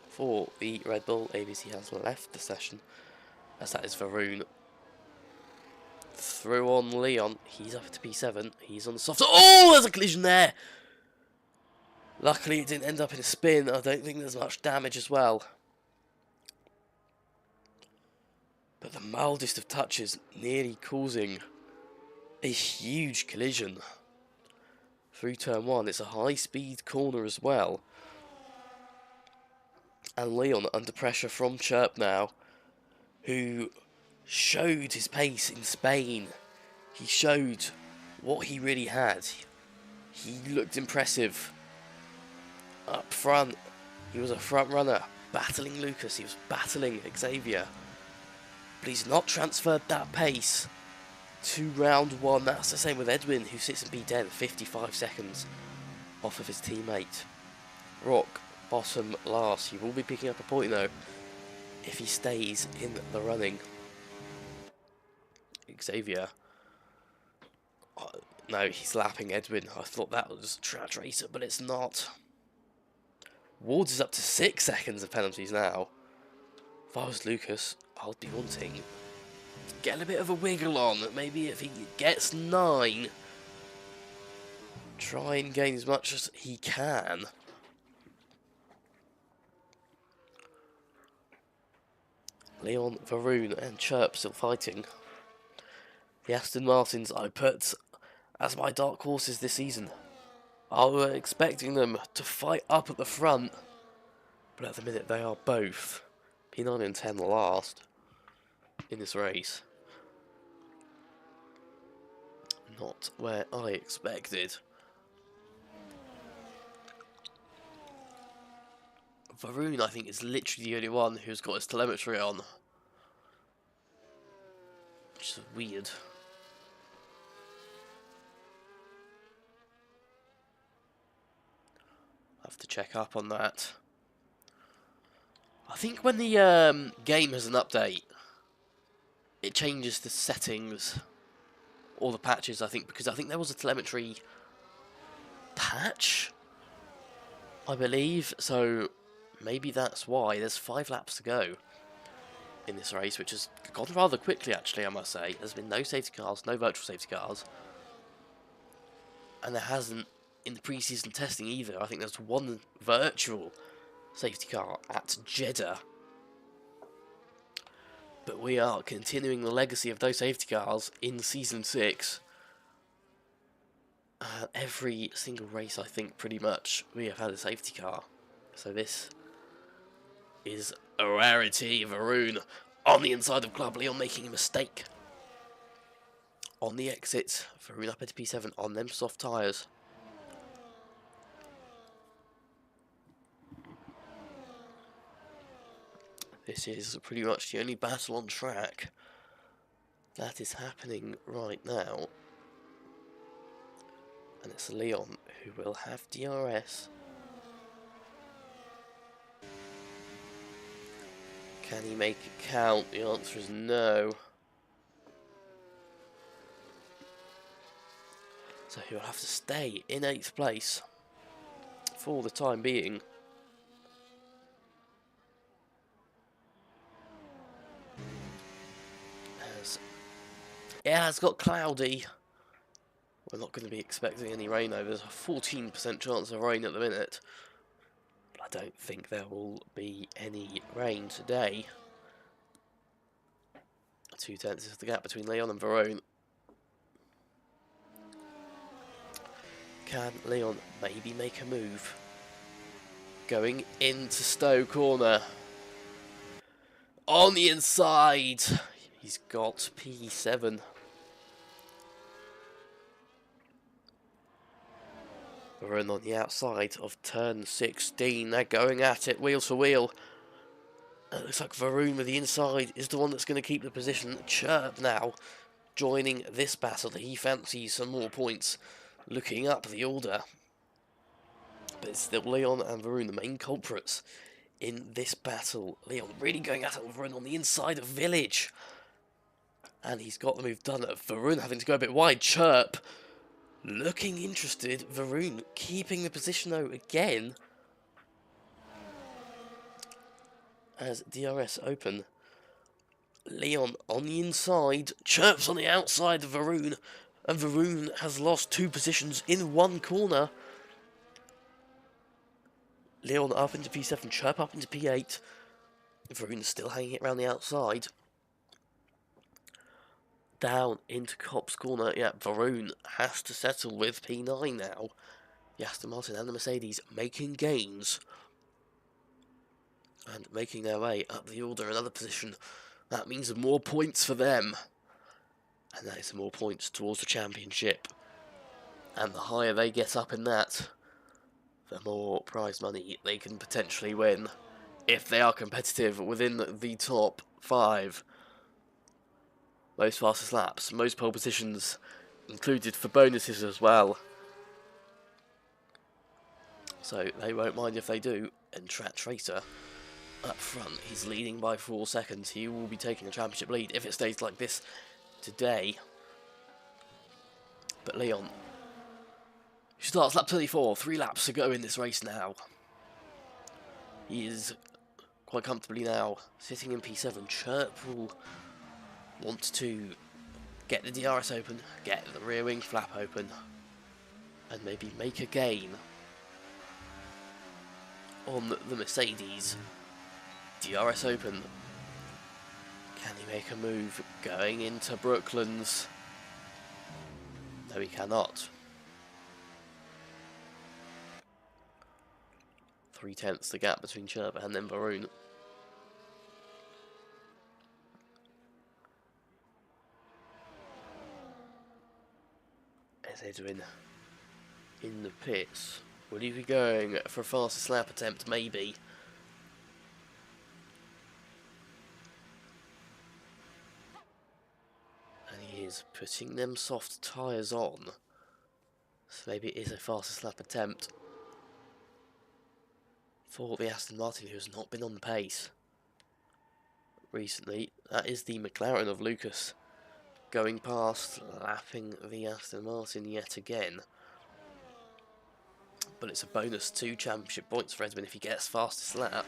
For the Red Bull, ABC has left the session. As that is Varun. Through on Leon. He's up to P7. He's on the soft... oh, there's a collision there! Luckily it didn't end up in a spin. I don't think there's much damage as well. But the mildest of touches nearly causing a huge collision. Through turn 1, it's a high speed corner as well. And Leon under pressure from Chirp now, who showed his pace in Spain. He showed what he really had. He looked impressive. Up front, he was a front runner, battling Lucas, he was battling Xavier. But he's not transferred that pace to round 1. That's the same with Edwin, who sits in P10, 55 seconds off of his teammate. Rock, bottom last. He will be picking up a point though if he stays in the running. Xavier. Oh, no, he's lapping Edwin. I thought that was Track Racer, but it's not. Wards is up to 6 seconds of penalties now. If I was Lucas, I'd be wanting to get a bit of a wiggle on. Maybe if he gets 9, try and gain as much as he can. Leon, Varun and Chirp still fighting. The Aston Martins I put as my dark horses this season. I was expecting them to fight up at the front, but at the minute they are both P9 and 10 last in this race. Not where I expected. Varun, I think, is literally the only one who's got his telemetry on, which is weird. I have to check up on that. I think when the game has an update, it changes the settings or the patches, I think, because I think there was a telemetry patch, I believe, so maybe that's why. There's 5 laps to go in this race, which has gone rather quickly, actually, I must say. There's been no safety cars, no virtual safety cars, and there hasn't in the pre-season testing either. I think there's 1 virtual safety car at Jeddah. But we are continuing the legacy of those safety cars in Season 6. Every single race, I think, pretty much, we have had a safety car. So this is a rarity. Varun on the inside of Club, Leon making a mistake. On the exit, Varun up into P7 on them soft tyres. This is pretty much the only battle on track that is happening right now. And it's Leon who will have DRS. Can he make it count? The answer is no. So he'll have to stay in 8th place for the time being. As it has got cloudy. We're not going to be expecting any rain though. There's a 14% chance of rain at the minute. But I don't think there will be any rain today. 2/10 is the gap between Leon and Varun. Can Leon maybe make a move? Going into Stowe corner. On the inside. He's got P7. Varun on the outside of turn 16. They're going at it, wheel to wheel. It looks like Varun with the inside is the one that's going to keep the position. Chirp now joining this battle. He fancies some more points, looking up the order. But it's still Leon and Varun, the main culprits in this battle. Leon really going at it with Varun on the inside of Village. And he's got the move done. Varun having to go a bit wide. Chirp looking interested. Varun keeping the position though again. As DRS open. Leon on the inside. Chirp's on the outside of Varun. And Varun has lost 2 positions in 1 corner. Leon up into P7. Chirp up into P8. Varun still hanging it around the outside. Down into Cop's corner. Yeah, Varun has to settle with P9 now. The Aston Martin and the Mercedes making gains. And making their way up the order, another position. That means more points for them. And that is more points towards the championship. And the higher they get up in that, the more prize money they can potentially win. If they are competitive within the top 5. Most fastest laps, most pole positions included for bonuses as well. so they won't mind if they do. And Tracer up front, he's leading by 4 seconds. He will be taking a championship lead if it stays like this today. But Leon starts lap 24, 3 laps to go in this race now. He is quite comfortably now sitting in P7. Chirp will want to get the DRS open, get the rear wing flap open, and maybe make a gain on the Mercedes. DRS open. Can he make a move going into Brooklands? No, he cannot. 3/10 the gap between Chirp and then Varun. As Edwin in the pits. Will he be going for a fastest lap attempt? Maybe. And he is putting them soft tyres on. So maybe it is a fastest lap attempt for the Aston Martin, who has not been on the pace recently. That is the McLaren of Lucas going past, lapping the Aston Martin yet again. But it's a bonus 2 championship points for Edwin if he gets fastest lap.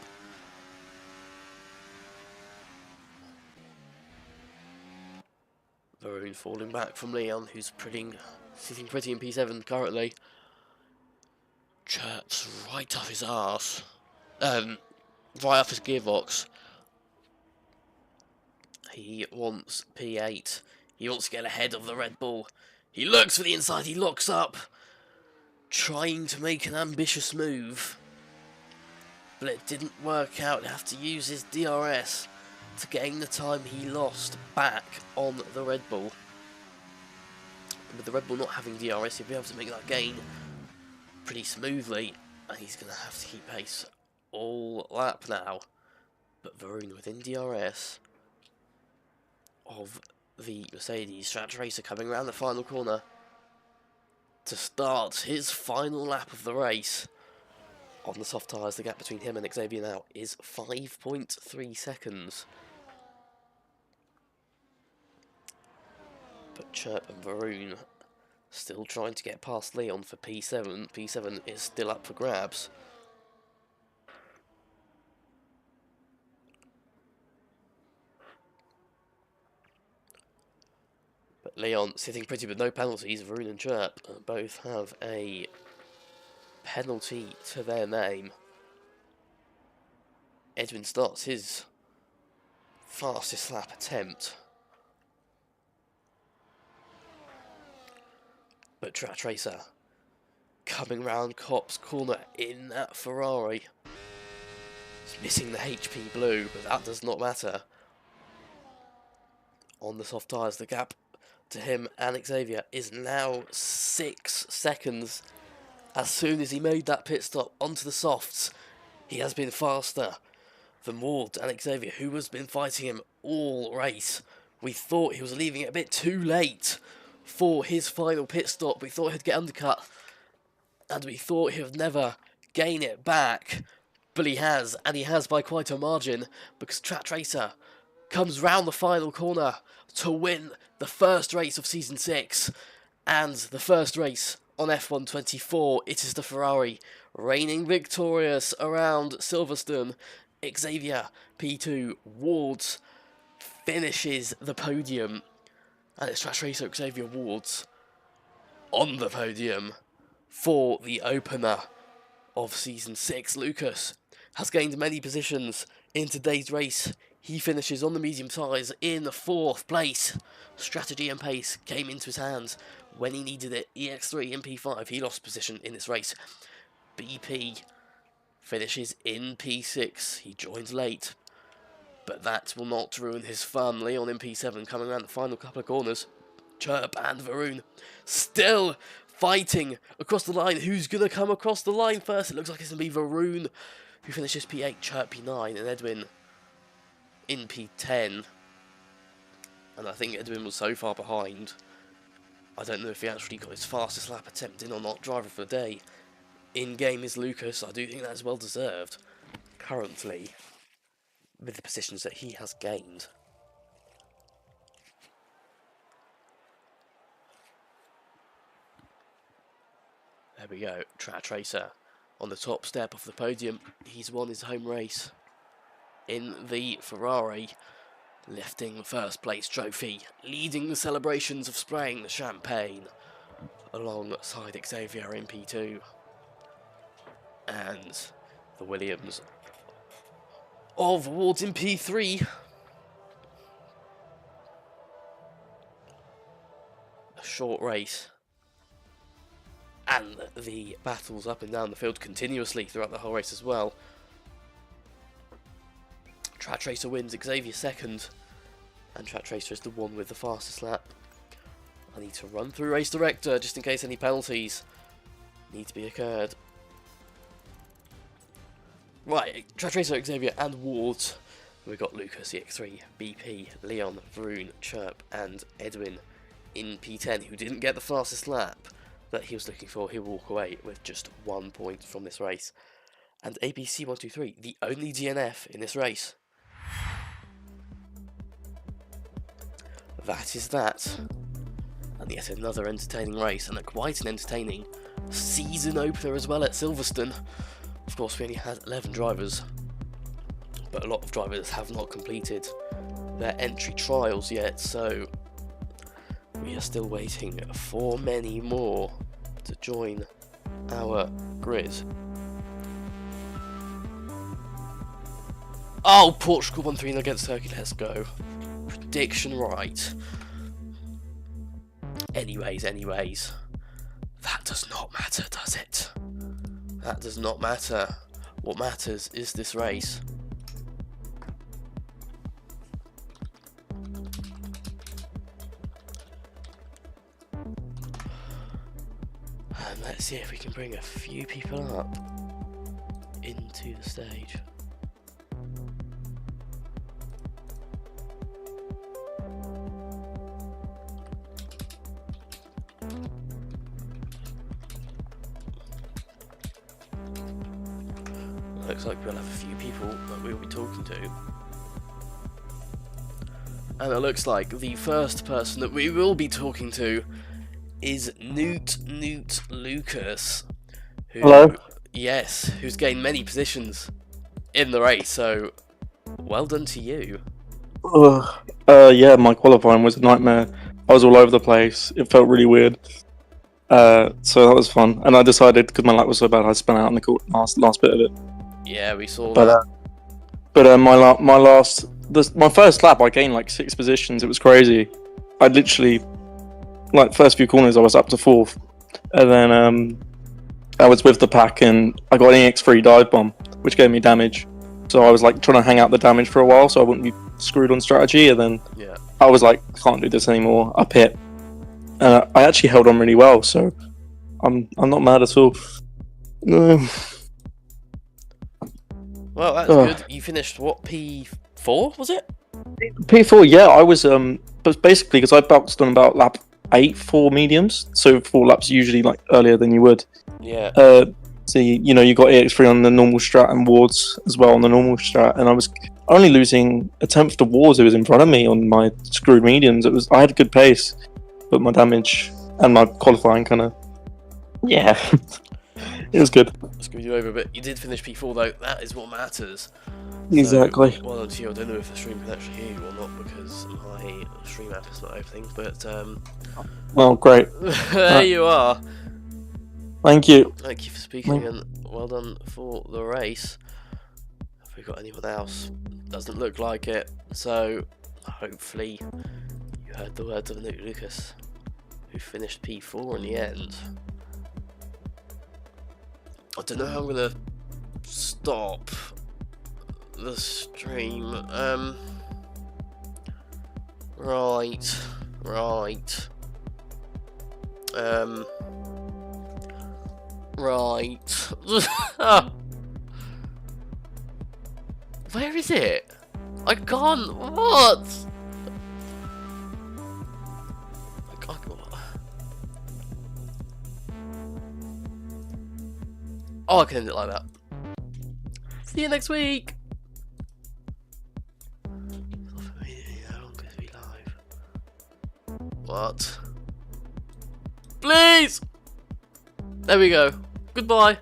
Varun falling back from Leon, who's sitting pretty in P7 currently. Chirp's right off his arse. Right off his gearbox. He wants P8. He wants to get ahead of the Red Bull. He looks for the inside. He locks up, trying to make an ambitious move. But it didn't work out. He'll have to use his DRS to gain the time he lost back on the Red Bull. With the Red Bull not having DRS, he'll be able to make that gain pretty smoothly. And he's going to have to keep pace all lap now. But Varun within DRS of the Mercedes. Tracer coming around the final corner to start his final lap of the race. On the soft tyres, the gap between him and Xavier now is 5.3 seconds. But Chirp and Varun still trying to get past Leon for P7. P7 is still up for grabs. But Leon sitting pretty with no penalties. Varun and Chirp both have a penalty to their name. Edwin starts his fastest lap attempt. But Tracer coming round Cop's corner in that Ferrari. He's missing the HP blue, but that does not matter. On the soft tyres, the gap to him and Xavier is now 6 seconds. As soon as he made that pit stop onto the softs, he has been faster than Ward and Xavier, who has been fighting him all race. We thought he was leaving it a bit too late for his final pit stop. We thought he'd get undercut, and we thought he would never gain it back. But he has, and he has by quite a margin, because Tracer comes round the final corner to win the first race of Season 6, and the first race on F124. It is the Ferrari reigning victorious around Silverstone. Xavier P2 Wards finishes the podium, and it's Tracer Xavier Wards on the podium for the opener of Season 6. Lucas has gained many positions in today's race. He finishes on the medium tyres in 4th place. Strategy and pace came into his hands when he needed it. EX3 in P5, he lost position in this race. BP finishes in P6, he joins late, but that will not ruin his fun. Leon in P7 coming around the final couple of corners. Chirp and Varun still fighting across the line. Who's going to come across the line first? It looks like it's going to be Varun, who finishes P8, Chirp P9, and Edwin in P10. And I think Edwin was so far behind, I don't know if he actually got his fastest lap attempt in or not. Driver for the day in game is Lucas. I do think that's well deserved currently with the positions that he has gained. There we go, Track Tracer on the top step of the podium. He's won his home race in the Ferrari, lifting the first place trophy, leading the celebrations of spraying the champagne alongside Xavier in P2 and the Williams of Awards in P3. A short race, and the battles up and down the field continuously throughout the whole race as well. Track Tracer wins, Xavier second, and Track Tracer is the one with the fastest lap. I need to run through Race Director just in case any penalties need to be occurred. Right, Track Tracer, Xavier and Ward. We've got Lucas, EX3, BP, Leon, Vroon, Chirp and Edwin in P10, who didn't get the fastest lap that he was looking for. He'll walk away with just 1 point from this race. And ABC123, the only DNF in this race. That is that. And yet another entertaining race, and quite an entertaining season opener as well at Silverstone. Of course, we only had 11 drivers, but a lot of drivers have not completed their entry trials yet, so we are still waiting for many more to join our grid. Oh, Portugal 1-3 against Turkey, let's go. Prediction right. Anyways, that does not matter, does it? That does not matter. What matters is this race. And let's see if we can bring a few people up into the stage. Looks like we'll have a few people that we'll be talking to. And it looks like the first person that we will be talking to is Newt Lucas. Who, hello? Yes, who's gained many positions in the race, so well done to you. Yeah, my qualifying was a nightmare. I was all over the place. It felt really weird. So that was fun. And I decided, because my lap was so bad, I spun out in the last bit of it. Yeah, we saw that. My first lap, I gained like 6 positions. It was crazy. I literally, like, first few corners, I was up to 4th, and then I was with the pack, and I got an EX3 dive bomb, which gave me damage. So I was like trying to hang out the damage for a while, so I wouldn't be screwed on strategy. And then I was like, I can't do this anymore. I pit, and I actually held on really well. So I'm not mad at all. Well, that's good. You finished, what, P4, was it? P4, yeah. I was, but basically, because I bounced on about lap 8 for mediums, so 4 laps usually like earlier than you would. Yeah. So, you got EX3 on the normal strat and Wards as well on the normal strat, and I was only losing a 10th to Wards who was in front of me on my screwed mediums. I had a good pace, but my damage and my qualifying kind of, yeah. It was good. Screwed you over, but you did finish P4 though. That is what matters. Exactly. So, well done to you. I don't know if the stream can actually hear you or not because my stream app is not opening. But well, great. There you are. Thank you. Thank you for speaking, and well done for the race. Have we got anyone else? Doesn't look like it. So hopefully you heard the words of Newt Lucas, who finished P4 in the end. I don't know how I'm gonna stop the stream. Right. Right. Where is it? I can't. What? Oh, I can end it like that. See you next week. How long is we live? What? Please! There we go. Goodbye.